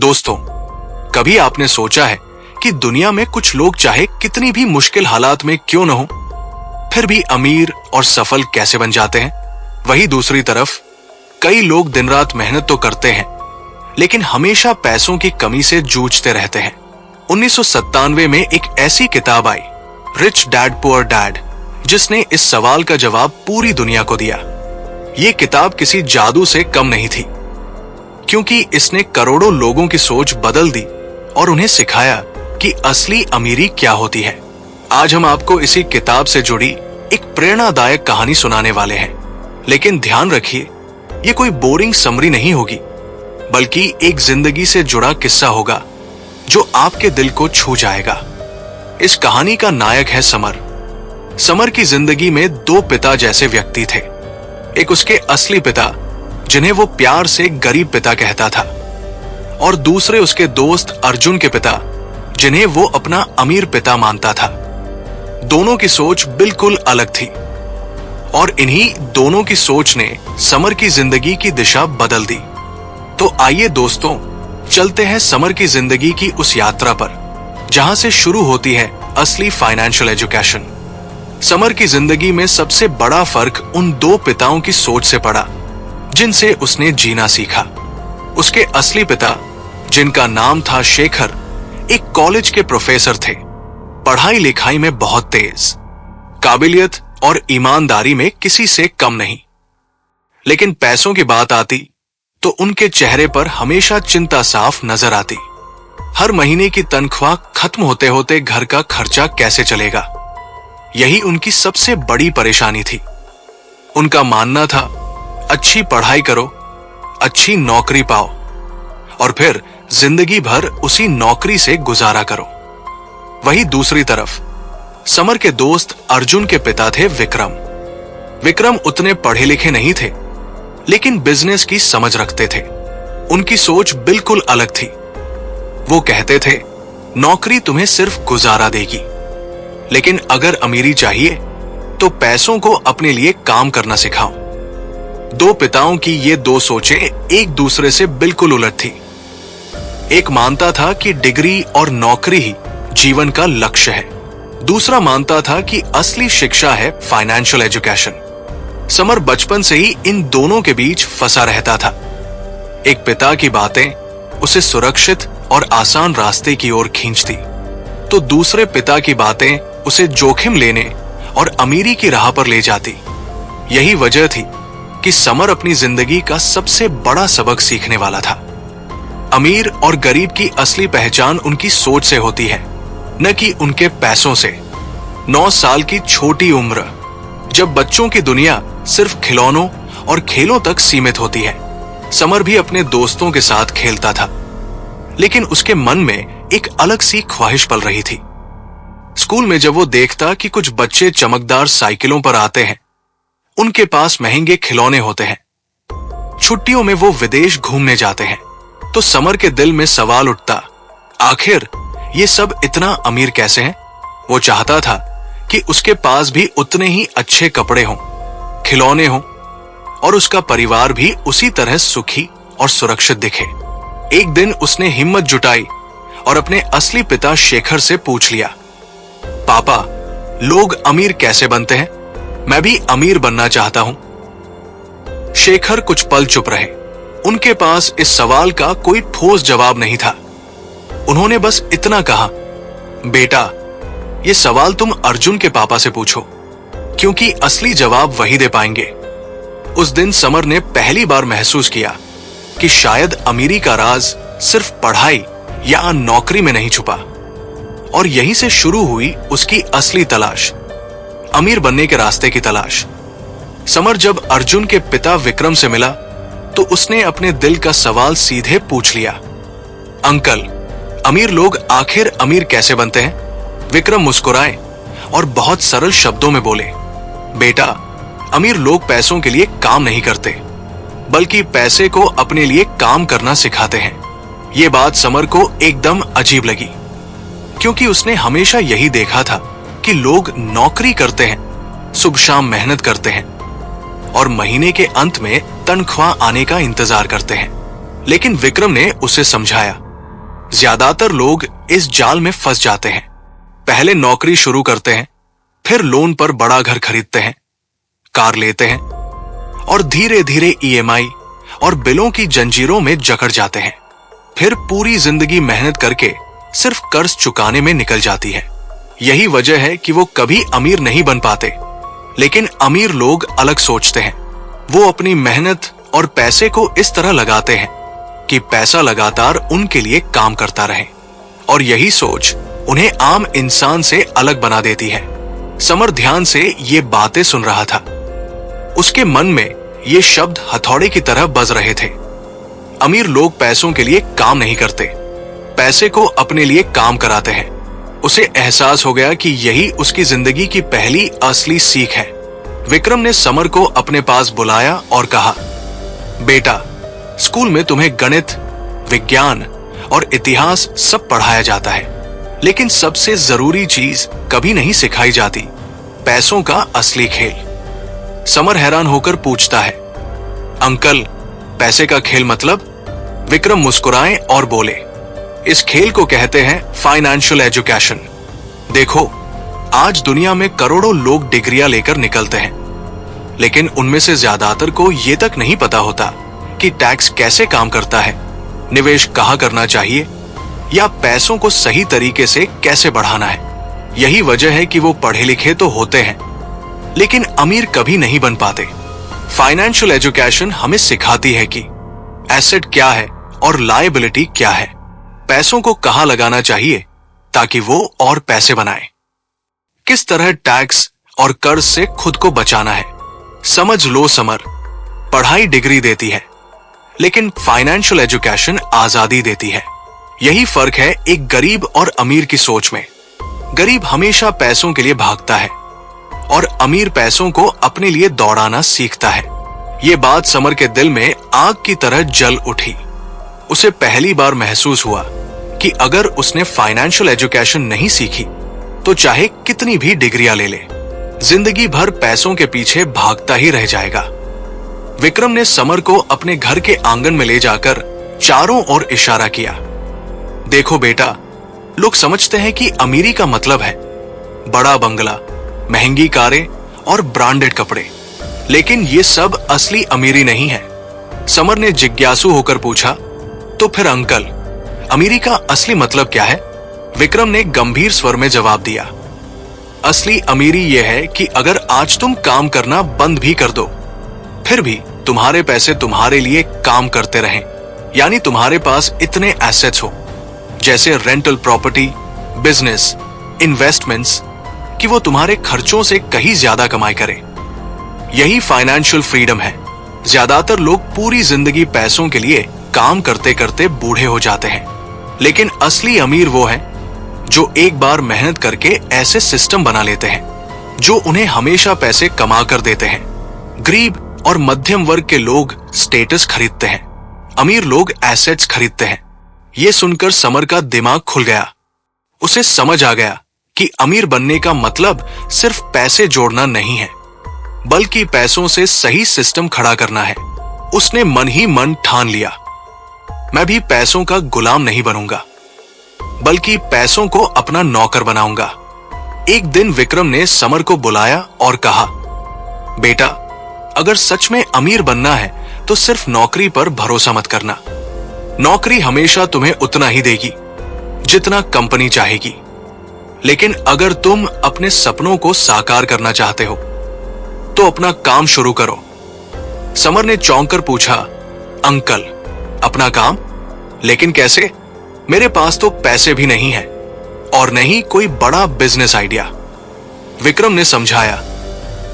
दोस्तों, कभी आपने सोचा है कि दुनिया में कुछ लोग चाहे कितनी भी मुश्किल हालात में क्यों न हो, फिर भी अमीर और सफल कैसे बन जाते हैं? वहीं दूसरी तरफ कई लोग दिन रात मेहनत तो करते हैं, लेकिन हमेशा पैसों की कमी से जूझते रहते हैं। 1997 में एक ऐसी किताब आई, रिच डैड पुअर डैड, जिसने इस सवाल का जवाब पूरी दुनिया को दिया। ये किताब किसी जादू से कम नहीं थी, क्योंकि इसने करोड़ों लोगों की सोच बदल दी और उन्हें सिखाया कि असली अमीरी क्या होती है। आज हम आपको इसी किताब से जुड़ी एक प्रेरणादायक कहानी सुनाने वाले हैं, लेकिन ध्यान रखिए, ये कोई बोरिंग समरी नहीं होगी, बल्कि एक जिंदगी से जुड़ा किस्सा होगा जो आपके दिल को छू जाएगा। इस कहानी का नायक है समर। समर की जिंदगी में दो पिता जैसे व्यक्ति थे। एक उसके असली पिता, जिन्हें वो प्यार से गरीब पिता कहता था, और दूसरे उसके दोस्त अर्जुन के पिता, जिन्हें वो अपना अमीर पिता मानता था। दोनों की सोच बिल्कुल अलग थी, और इन्हीं दोनों की सोच ने समर की जिंदगी की दिशा बदल दी। तो आइए दोस्तों, चलते हैं समर की जिंदगी की उस यात्रा पर, जहां से शुरू होती है असली फाइनेंशियल एजुकेशन। समर की जिंदगी में सबसे बड़ा फर्क उन दो पिताओं की सोच से पड़ा, जिनसे उसने जीना सीखा। उसके असली पिता, जिनका नाम था शेखर, एक कॉलेज के प्रोफेसर थे। पढ़ाई लिखाई में बहुत तेज, काबिलियत और ईमानदारी में किसी से कम नहीं। लेकिन पैसों की बात आती तो उनके चेहरे पर हमेशा चिंता साफ नजर आती। हर महीने की तनख्वाह खत्म होते होते घर का खर्चा कैसे चलेगा, यही उनकी सबसे बड़ी परेशानी थी। उनका मानना था, अच्छी पढ़ाई करो, अच्छी नौकरी पाओ, और फिर जिंदगी भर उसी नौकरी से गुजारा करो। वहीं दूसरी तरफ समर के दोस्त अर्जुन के पिता थे विक्रम। विक्रम उतने पढ़े लिखे नहीं थे, लेकिन बिजनेस की समझ रखते थे। उनकी सोच बिल्कुल अलग थी। वो कहते थे, नौकरी तुम्हें सिर्फ गुजारा देगी, लेकिन अगर अमीरी चाहिए तो पैसों को अपने लिए काम करना सिखाओ। दो पिताओं की ये दो सोचें एक दूसरे से बिल्कुल उलट थी। एक मानता था कि डिग्री और नौकरी ही जीवन का लक्ष्य है, दूसरा मानता था कि असली शिक्षा है फाइनेंशियल एजुकेशन। समर बचपन से ही इन दोनों के बीच फंसा रहता था। एक पिता की बातें उसे सुरक्षित और आसान रास्ते की ओर खींचती, तो दूसरे पिता की बातें उसे जोखिम लेने और अमीरी की राह पर ले जाती। यही वजह थी कि समर अपनी जिंदगी का सबसे बड़ा सबक सीखने वाला था। अमीर और गरीब की असली पहचान उनकी सोच से होती है, न कि उनके पैसों से। 9 साल की छोटी उम्र, जब बच्चों की दुनिया सिर्फ खिलौनों और खेलों तक सीमित होती है। समर भी अपने दोस्तों के साथ खेलता था, लेकिन उसके मन में एक अलग सी ख्वाहिश पल रही थी। स्कूल में जब वो देखता कि कुछ बच्चे चमकदार साइकिलों पर आते हैं, उनके पास महंगे खिलौने होते हैं, छुट्टियों में वो विदेश घूमने जाते हैं, तो समर के दिल में सवाल उठता, आखिर ये सब इतना अमीर कैसे हैं? वो चाहता था कि उसके पास भी उतने ही अच्छे कपड़े हों, खिलौने हों, और उसका परिवार भी उसी तरह सुखी और सुरक्षित दिखे। एक दिन उसने हिम्मत जुटाई और अपने असली पिता शेखर से पूछ लिया, पापा, लोग अमीर कैसे बनते हैं? मैं भी अमीर बनना चाहता हूं। शेखर कुछ पल चुप रहे। उनके पास इस सवाल का कोई ठोस जवाब नहीं था। उन्होंने बस इतना कहा, बेटा, ये सवाल तुम अर्जुन के पापा से पूछो, क्योंकि असली जवाब वही दे पाएंगे। उस दिन समर ने पहली बार महसूस किया कि शायद अमीरी का राज सिर्फ पढ़ाई या नौकरी में नहीं छुपा, और यहीं से शुरू हुई उसकी असली तलाश, अमीर बनने के रास्ते की तलाश। समर जब अर्जुन के पिता विक्रम से मिला, तो उसने अपने दिल का सवाल सीधे पूछ लिया, अंकल, अमीर लोग आखिर अमीर कैसे बनते हैं? विक्रम मुस्कुराए और बहुत सरल शब्दों में बोले, बेटा, अमीर लोग पैसों के लिए काम नहीं करते, बल्कि पैसे को अपने लिए काम करना सिखाते हैं। ये बात समर को एकदम अजीब लगी, क्योंकि उसने हमेशा यही देखा था कि लोग नौकरी करते हैं, सुबह शाम मेहनत करते हैं, और महीने के अंत में तनख्वाह आने का इंतजार करते हैं। लेकिन विक्रम ने उसे समझाया, ज्यादातर लोग इस जाल में फंस जाते हैं। पहले नौकरी शुरू करते हैं, फिर लोन पर बड़ा घर खरीदते हैं, कार लेते हैं और धीरे धीरे ईएमआई और बिलों की जंजीरों में जकड़ जाते हैं। फिर पूरी जिंदगी मेहनत करके सिर्फ कर्ज चुकाने में निकल जाती है। यही वजह है कि वो कभी अमीर नहीं बन पाते। लेकिन अमीर लोग अलग सोचते हैं। वो अपनी मेहनत और पैसे को इस तरह लगाते हैं कि पैसा लगातार उनके लिए काम करता रहे, और यही सोच उन्हें आम इंसान से अलग बना देती है। समर ध्यान से ये बातें सुन रहा था। उसके मन में ये शब्द हथौड़े की तरह बज रहे थे। अमीर लोग पैसों के लिए काम नहीं करते, पैसे को अपने लिए काम कराते हैं। उसे एहसास हो गया कि यही उसकी जिंदगी की पहली असली सीख है। विक्रम ने समर को अपने पास बुलाया और कहा, बेटा, स्कूल में तुम्हें गणित, विज्ञान और इतिहास सब पढ़ाया जाता है, लेकिन सबसे जरूरी चीज कभी नहीं सिखाई जाती, पैसों का असली खेल। समर हैरान होकर पूछता है, अंकल, पैसे का खेल मतलब? विक्रम मुस्कुराए और बोले, इस खेल को कहते हैं फाइनेंशियल एजुकेशन। देखो, आज दुनिया में करोड़ों लोग डिग्रियां लेकर निकलते हैं, लेकिन उनमें से ज्यादातर को ये तक नहीं पता होता कि टैक्स कैसे काम करता है, निवेश कहाँ करना चाहिए, या पैसों को सही तरीके से कैसे बढ़ाना है। यही वजह है कि वो पढ़े लिखे तो होते हैं, लेकिन अमीर कभी नहीं बन पाते। फाइनेंशियल एजुकेशन हमें सिखाती है कि एसेट क्या है और लायबिलिटी क्या है, पैसों को कहां लगाना चाहिए ताकि वो और पैसे बनाए, किस तरह टैक्स और कर्ज से खुद को बचाना है। समझ लो समर, पढ़ाई डिग्री देती है, लेकिन फाइनेंशियल एजुकेशन आजादी देती है। यही फर्क है एक गरीब और अमीर की सोच में। गरीब हमेशा पैसों के लिए भागता है और अमीर पैसों को अपने लिए दौड़ाना सीखता है। ये बात समर के दिल में आग की तरह जल उठी। उसे पहली बार महसूस हुआ कि अगर उसने फाइनेंशियल एजुकेशन नहीं सीखी तो चाहे कितनी भी डिग्रियां ले ले, जिंदगी भर पैसों के पीछे भागता ही रह जाएगा। विक्रम ने समर को अपने घर के आंगन में ले जाकर चारों ओर इशारा किया। देखो बेटा, लोग समझते हैं कि अमीरी का मतलब है बड़ा बंगला, महंगी कारें और ब्रांडेड कपड़े, लेकिन ये सब असली अमीरी नहीं है। समर ने जिज्ञासु होकर पूछा, तो फिर अंकल, अमीरी का असली मतलब क्या है? विक्रम ने गंभीर स्वर में जवाब दिया, असली अमीरी यह है कि अगर आज तुम काम करना बंद भी कर दो, फिर भी तुम्हारे पैसे तुम्हारे लिए काम करते रहें। यानी तुम्हारे पास इतने एसेट्स हो, जैसे रेंटल प्रॉपर्टी, बिजनेस, इन्वेस्टमेंट्स, कि वो तुम्हारे खर्चों से कहीं ज्यादा कमाई करे। यही फाइनेंशियल फ्रीडम है। ज्यादातर लोग पूरी जिंदगी पैसों के लिए काम करते करते बूढ़े हो जाते हैं, लेकिन असली अमीर वो है जो एक बार मेहनत करके ऐसे सिस्टम बना लेते हैं जो उन्हें हमेशा पैसे कमा कर देते हैं। गरीब और मध्यम वर्ग के लोग स्टेटस खरीदते हैं, अमीर लोग एसेट्स खरीदते हैं। ये सुनकर समर का दिमाग खुल गया। उसे समझ आ गया कि अमीर बनने का मतलब सिर्फ पैसे जोड़ना नहीं है, बल्कि पैसों से सही सिस्टम खड़ा करना है। उसने मन ही मन ठान लिया, मैं भी पैसों का गुलाम नहीं बनूंगा, बल्कि पैसों को अपना नौकर बनाऊंगा। एक दिन विक्रम ने समर को बुलाया और कहा, बेटा, अगर सच में अमीर बनना है तो सिर्फ नौकरी पर भरोसा मत करना। नौकरी हमेशा तुम्हें उतना ही देगी जितना कंपनी चाहेगी, लेकिन अगर तुम अपने सपनों को साकार करना चाहते हो तो अपना काम शुरू करो। समर ने चौंक कर पूछा, अंकल, अपना काम? लेकिन कैसे? मेरे पास तो पैसे भी नहीं है और नहीं कोई बड़ा बिजनेस आइडिया। विक्रम ने समझाया,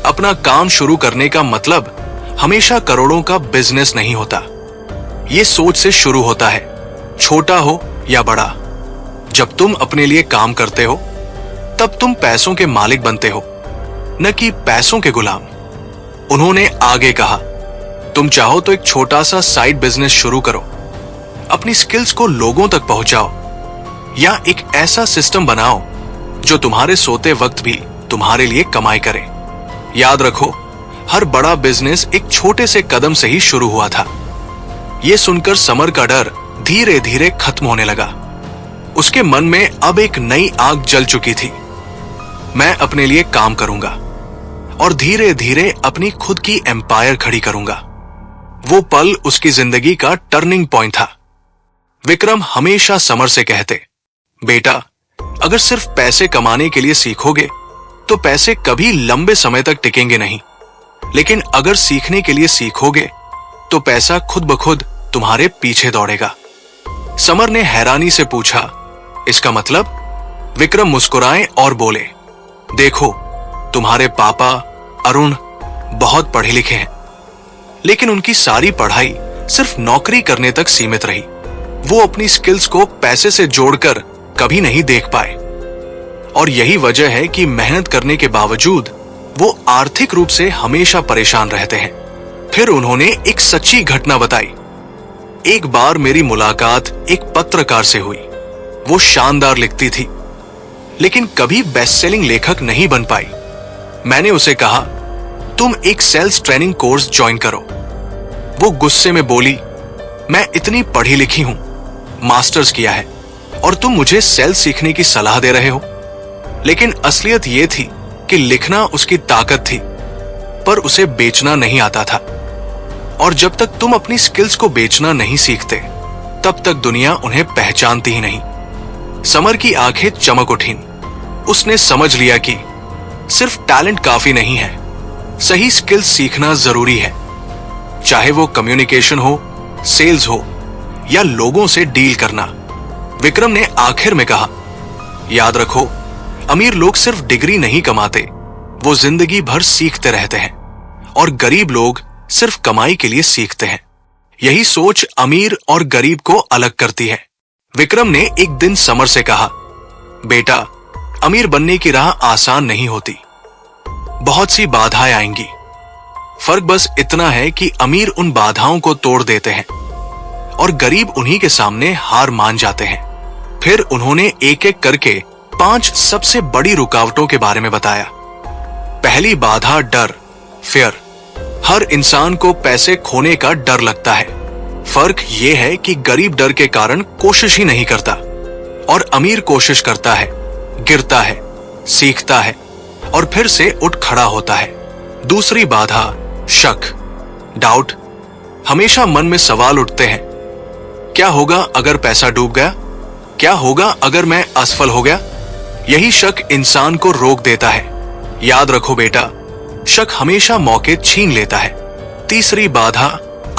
अपना काम शुरू करने का मतलब हमेशा करोड़ों का बिजनेस नहीं होता। ये सोच से शुरू होता है, छोटा हो या बड़ा। जब तुम अपने लिए काम करते हो तब तुम पैसों के मालिक बनते हो, न कि पैसों के गुलाम। उन्होंने आगे कहा, तुम चाहो तो एक छोटा सा साइड बिजनेस शुरू करो, अपनी स्किल्स को लोगों तक पहुंचाओ, या एक ऐसा सिस्टम बनाओ जो तुम्हारे सोते वक्त भी तुम्हारे लिए कमाई करे। याद रखो, हर बड़ा बिजनेस एक छोटे से कदम से ही शुरू हुआ था। यह सुनकर समर का डर धीरे धीरे खत्म होने लगा। उसके मन में अब एक नई आग जल चुकी थी। मैं अपने लिए काम करूंगा और धीरे धीरे अपनी खुद की एम्पायर खड़ी करूंगा। वो पल उसकी जिंदगी का टर्निंग पॉइंट था। विक्रम हमेशा समर से कहते, बेटा, अगर सिर्फ पैसे कमाने के लिए सीखोगे तो पैसे कभी लंबे समय तक टिकेंगे नहीं, लेकिन अगर सीखने के लिए सीखोगे तो पैसा खुद ब खुद तुम्हारे पीछे दौड़ेगा। समर ने हैरानी से पूछा, इसका मतलब? विक्रम मुस्कुराए और बोले, देखो, तुम्हारे पापा अरुण बहुत पढ़े लिखे हैं, लेकिन उनकी सारी पढ़ाई सिर्फ नौकरी करने तक सीमित रही। वो अपनी स्किल्स को पैसे से जोड़कर कभी नहीं देख पाए, और यही वजह है कि मेहनत करने के बावजूद वो आर्थिक रूप से हमेशा परेशान रहते हैं। फिर उन्होंने एक सच्ची घटना बताई। एक बार मेरी मुलाकात एक पत्रकार से हुई। वो शानदार लिखती थी, लेकिन कभी बेस्ट सेलिंग लेखक नहीं बन पाई। मैंने उसे कहा, तुम एक सेल्स ट्रेनिंग कोर्स ज्वाइन करो। वो गुस्से में बोली, मैं इतनी पढ़ी लिखी हूं, मास्टर्स किया है, और तुम मुझे सेल्स सीखने की सलाह दे रहे हो। लेकिन असलियत यह थी कि लिखना उसकी ताकत थी, पर उसे बेचना नहीं आता था। और जब तक तुम अपनी स्किल्स को बेचना नहीं सीखते, तब तक दुनिया उन्हें पहचानती ही नहीं। समर की आंखें चमक उठीं। उसने समझ लिया कि सिर्फ टैलेंट काफी नहीं है, सही स्किल्स सीखना जरूरी है। चाहे वो कम्युनिकेशन हो, सेल्स हो, या लोगों से डील करना। विक्रम ने आखिर में कहा, याद रखो, अमीर लोग सिर्फ डिग्री नहीं कमाते, वो जिंदगी भर सीखते रहते हैं, और गरीब लोग सिर्फ कमाई के लिए सीखते हैं। यही सोच अमीर और गरीब को अलग करती है। विक्रम ने एक दिन समर से कहा, बेटा, अमीर बनने की राह आसान नहीं होती, बहुत सी बाधाएं आएंगी। फर्क बस इतना है कि अमीर उन बाधाओं को तोड़ देते हैं और गरीब उन्हीं के सामने हार मान जाते हैं। फिर उन्होंने एक एक करके 5 सबसे बड़ी रुकावटों के बारे में बताया। पहली बाधा डर, फियर। हर इंसान को पैसे खोने का डर लगता है। फर्क यह है कि गरीब डर के कारण कोशिश ही नहीं करता, और अमीर कोशिश करता है, गिरता है, सीखता है, और फिर से उठ खड़ा होता है। दूसरी बाधा शक, डाउट। हमेशा मन में सवाल उठते हैं, क्या होगा अगर पैसा डूब गया? क्या होगा अगर मैं असफल हो गया? यही शक इंसान को रोक देता है। याद रखो बेटा, शक हमेशा मौके छीन लेता है। तीसरी बाधा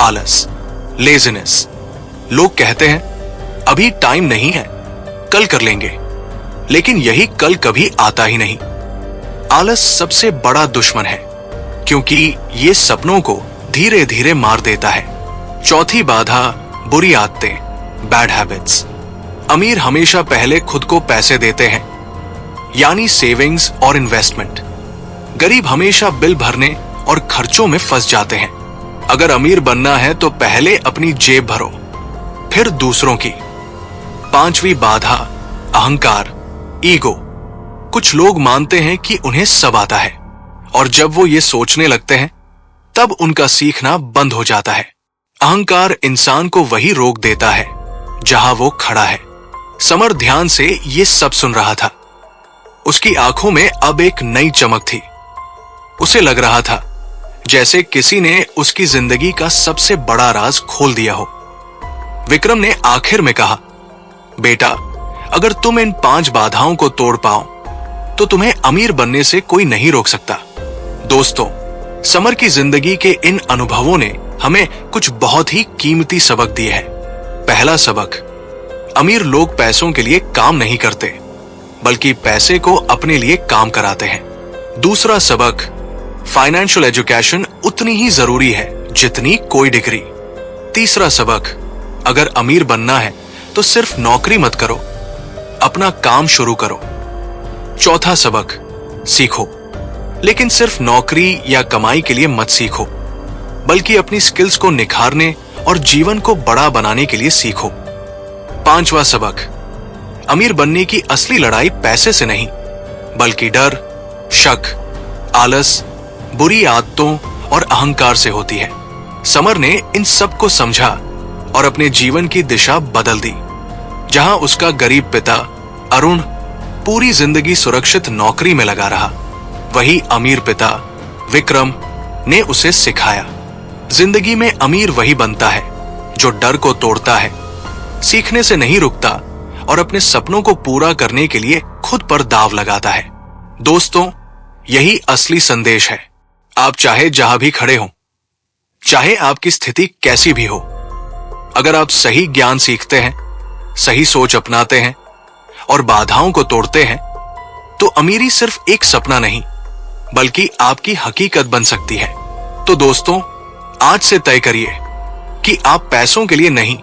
आलस, लेजीनेस। लोग कहते हैं, अभी टाइम नहीं है, कल कर लेंगे, लेकिन यही कल कभी आता ही नहीं। आलस सबसे बड़ा दुश्मन है, क्योंकि ये सपनों को धीरे धीरे मार देता है। चौथी बाधा बुरी आदतें, बैड हैबिट्स। अमीर हमेशा पहले खुद को पैसे देते हैं, यानी सेविंग्स और इन्वेस्टमेंट। गरीब हमेशा बिल भरने और खर्चों में फंस जाते हैं। अगर अमीर बनना है तो पहले अपनी जेब भरो, फिर दूसरों की। पांचवी बाधा अहंकार, ईगो। कुछ लोग मानते हैं कि उन्हें सब आता है, और जब वो ये सोचने लगते हैं, तब उनका सीखना बंद हो जाता है। अहंकार इंसान को वही रोक देता है जहां वो खड़ा है। समर ध्यान से ये सब सुन रहा था। उसकी आंखों में अब एक नई चमक थी। उसे लग रहा था जैसे किसी ने उसकी जिंदगी का सबसे बड़ा राज खोल दिया हो। विक्रम ने आखिर में कहा, बेटा, अगर तुम इन 5 बाधाओं को तोड़ पाओ तो तुम्हें अमीर बनने से कोई नहीं रोक सकता। दोस्तों, समर की जिंदगी के इन अनुभवों ने हमें कुछ बहुत ही कीमती सबक दिए हैं। पहला सबक, अमीर लोग पैसों के लिए काम नहीं करते, बल्कि पैसे को अपने लिए काम कराते हैं। दूसरा सबक, फाइनेंशियल एजुकेशन उतनी ही जरूरी है जितनी कोई डिग्री। तीसरा सबक, अगर अमीर बनना है तो सिर्फ नौकरी मत करो, अपना काम शुरू करो। चौथा सबक, सीखो, लेकिन सिर्फ नौकरी या कमाई के लिए मत सीखो, बल्कि अपनी स्किल्स को निखारने और जीवन को बड़ा बनाने के लिए सीखो। पांचवा सबक, अमीर बनने की असली लड़ाई पैसे से नहीं, बल्कि डर, शक, आलस, बुरी आदतों और अहंकार से होती है। समर ने इन सब को समझा और अपने जीवन की दिशा बदल दी। जहां उसका गरीब पिता अरुण पूरी जिंदगी सुरक्षित नौकरी में लगा रहा, वही अमीर पिता विक्रम ने उसे सिखाया, जिंदगी में अमीर वही बनता है जो डर को तोड़ता है, सीखने से नहीं रुकता और अपने सपनों को पूरा करने के लिए खुद पर दांव लगाता है। दोस्तों, यही असली संदेश है। आप चाहे जहां भी खड़े हो, चाहे आपकी स्थिति कैसी भी हो, अगर आप सही ज्ञान सीखते हैं, सही सोच अपनाते हैं और बाधाओं को तोड़ते हैं, तो अमीरी सिर्फ एक सपना नहीं बल्कि आपकी हकीकत बन सकती है। तो दोस्तों, आज से तय करिए कि आप पैसों के लिए नहीं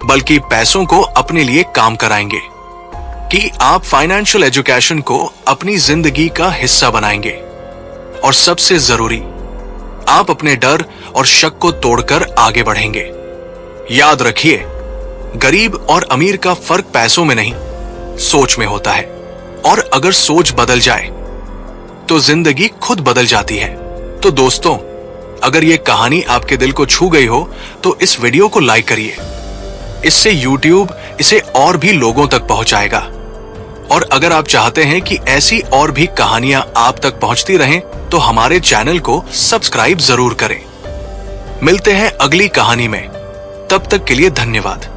बल्कि पैसों को अपने लिए काम कराएंगे, कि आप फाइनेंशियल एजुकेशन को अपनी जिंदगी का हिस्सा बनाएंगे और सबसे जरूरी, आप अपने डर और शक को तोड़कर आगे बढ़ेंगे। याद रखिए, गरीब और अमीर का फर्क पैसों में नहीं, सोच में होता है, और अगर सोच बदल जाए तो जिंदगी खुद बदल जाती है। तो दोस्तों, अगर यह कहानी आपके दिल को छू गई हो तो इस वीडियो को लाइक करिए, इससे YouTube इसे और भी लोगों तक पहुंचाएगा। और अगर आप चाहते हैं कि ऐसी और भी कहानियां आप तक पहुंचती रहें तो हमारे चैनल को सब्सक्राइब जरूर करें। मिलते हैं अगली कहानी में, तब तक के लिए धन्यवाद।